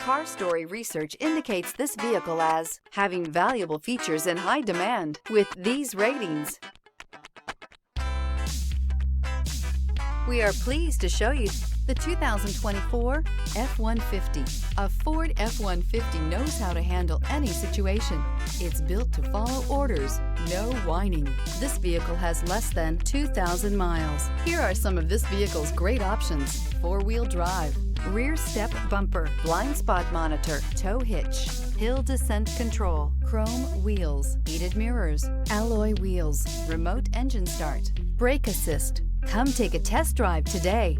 Car Story research indicates this vehicle as having valuable features in high demand with these ratings. We are pleased to show you the 2024 F-150. A Ford F-150 knows how to handle any situation. It's built to follow orders, no whining. This vehicle has less than 2,000 miles. Here are some of this vehicle's great options: four-wheel drive, rear step bumper, blind spot monitor, tow hitch, hill descent control, chrome wheels, heated mirrors, alloy wheels, remote engine start, brake assist. Come take a test drive today.